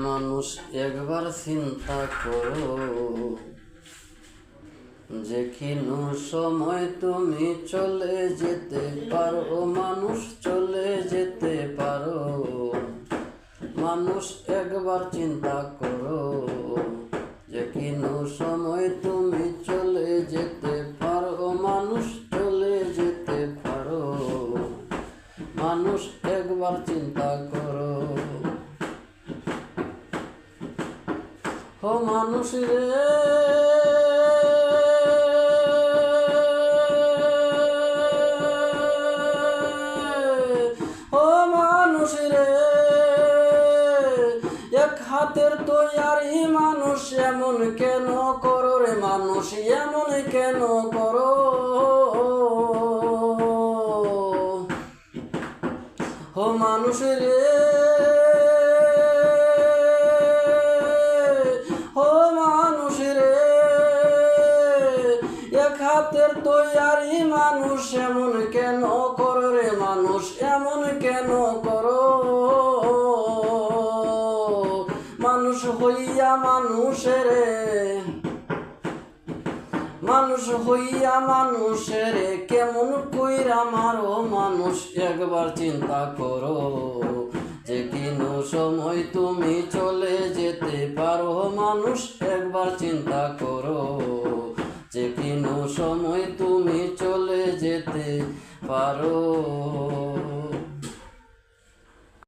মানুষ একবার চিন্তা করো, যে কোনো সময় তুমি চলে যেতে পারো। মানুষ চলে যেতে পারো। মানুষ একবার চিন্তা করো, যে কোনো সময় তুমি চলে যেতে পারো। মানুষ চলে যেতে পারো। মানুষ একবার চিন্তা করো। ও মানুষ রে, ও মানুষ রে, এক হাতের তৈয়ারি মানুষ এমন কেন করো রে? মানুষ এমন কেন করো? ও মানুষ রে, এক হাতের তৈয়ারি মানুষ এমন কেন করো রে? মানুষ এমন কেন করো? মানুষ হইয়া মানুষের, মানুষ হইয়া মানুষের কেমন কইরা মারো? মানুষ একবার চিন্তা করো, যে কোনো সময় তুমি চলে যেতে পারো। মানুষ একবার চিন্তা করো, যে কোনো সময় তুমি চলে যেতে পারো।